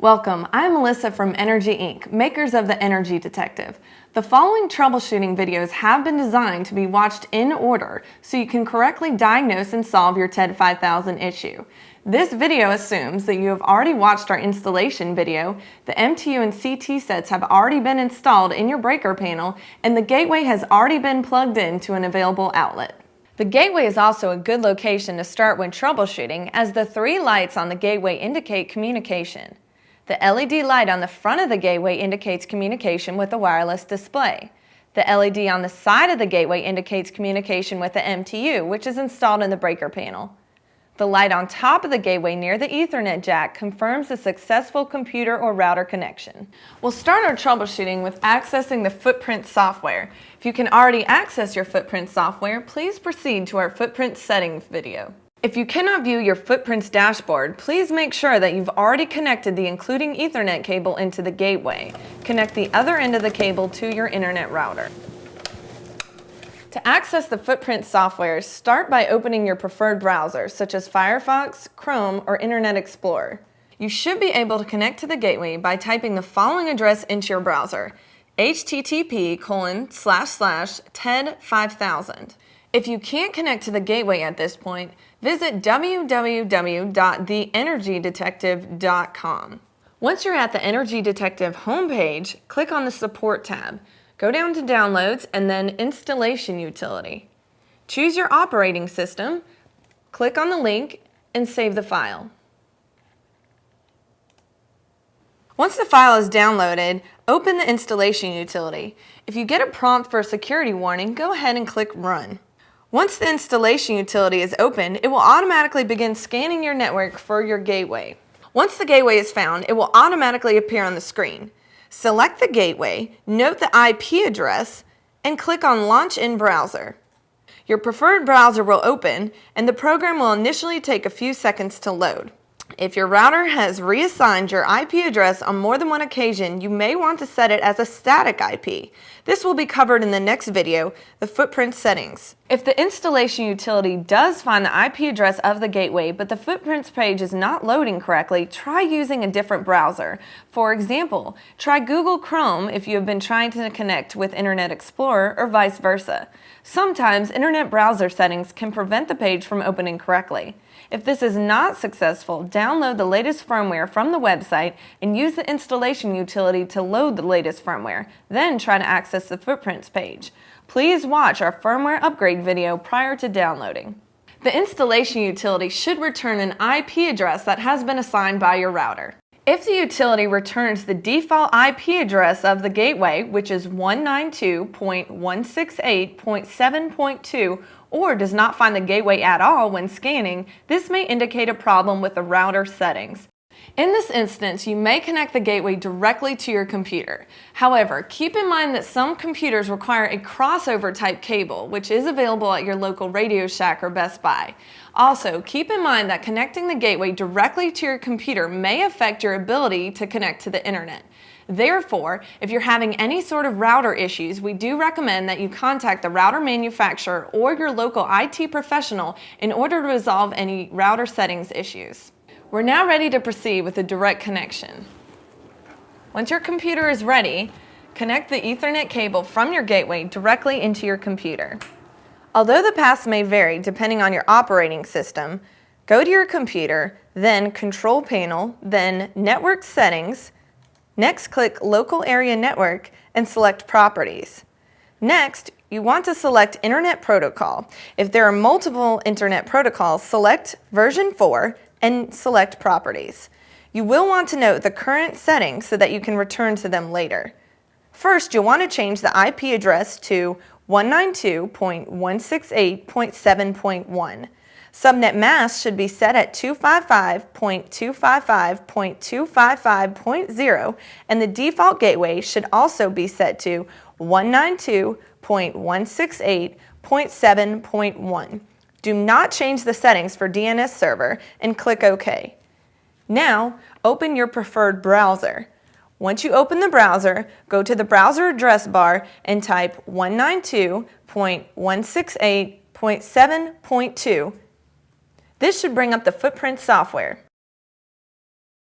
Welcome, I'm Melissa from Energy Inc., makers of the Energy Detective. The following troubleshooting videos have been designed to be watched in order so you can correctly diagnose and solve your TED 5000 issue. This video assumes that you have already watched our installation video, the MTU and CT sets have already been installed in your breaker panel, and the gateway has already been plugged in to an available outlet. The gateway is also a good location to start when troubleshooting, as the three lights on the gateway indicate communication. The LED light on the front of the gateway indicates communication with the wireless display. The LED on the side of the gateway indicates communication with the MTU, which is installed in the breaker panel. The light on top of the gateway near the Ethernet jack confirms a successful computer or router connection. We'll start our troubleshooting with accessing the Footprint software. If you can already access your Footprint software, please proceed to our Footprint settings video. If you cannot view your Footprint's dashboard, please make sure that you've already connected the including Ethernet cable into the gateway. Connect the other end of the cable to your internet router. To access the Footprint software, start by opening your preferred browser, such as Firefox, Chrome, or Internet Explorer. You should be able to connect to the gateway by typing the following address into your browser: http://ted5000. If you can't connect to the gateway at this point, visit www.theenergydetective.com. Once you're at the Energy Detective homepage, click on the Support tab. Go down to Downloads and then Installation Utility. Choose your operating system, click on the link, and save the file. Once the file is downloaded, open the installation utility. If you get a prompt for a security warning, go ahead and click Run. Once the installation utility is opened, it will automatically begin scanning your network for your gateway. Once the gateway is found, it will automatically appear on the screen. Select the gateway, note the IP address, and click on Launch in Browser. Your preferred browser will open, and the program will initially take a few seconds to load. If your router has reassigned your IP address on more than one occasion, you may want to set it as a static IP. This will be covered in the next video, the Footprint settings. If the installation utility does find the IP address of the gateway, but the Footprints page is not loading correctly, try using a different browser. For example, try Google Chrome if you have been trying to connect with Internet Explorer or vice versa. Sometimes internet browser settings can prevent the page from opening correctly. If this is not successful, download the latest firmware from the website and use the installation utility to load the latest firmware, then try to access the Footprints page. Please watch our firmware upgrade video prior to downloading. The installation utility should return an IP address that has been assigned by your router. If the utility returns the default IP address of the gateway, which is 192.168.7.2, or does not find the gateway at all when scanning, this may indicate a problem with the router settings. In this instance, you may connect the gateway directly to your computer. However, keep in mind that some computers require a crossover type cable, which is available at your local Radio Shack or Best Buy. Also, keep in mind that connecting the gateway directly to your computer may affect your ability to connect to the internet. Therefore, if you're having any sort of router issues, we do recommend that you contact the router manufacturer or your local IT professional in order to resolve any router settings issues. We're now ready to proceed with a direct connection. Once your computer is ready, connect the Ethernet cable from your gateway directly into your computer. Although the paths may vary depending on your operating system, go to your computer, then Control Panel, then Network Settings. Next, click Local Area Network and select Properties. Next, you want to select Internet Protocol. If there are multiple Internet protocols, select version 4 and select Properties. You will want to note the current settings so that you can return to them later. First, you'll want to change the IP address to 192.168.7.1. Subnet mask should be set at 255.255.255.0, and the default gateway should also be set to 192.168.7.1. Do not change the settings for DNS server and click OK. Now, open your preferred browser. Once you open the browser, go to the browser address bar and type 192.168.7.2. This should bring up the Footprint software.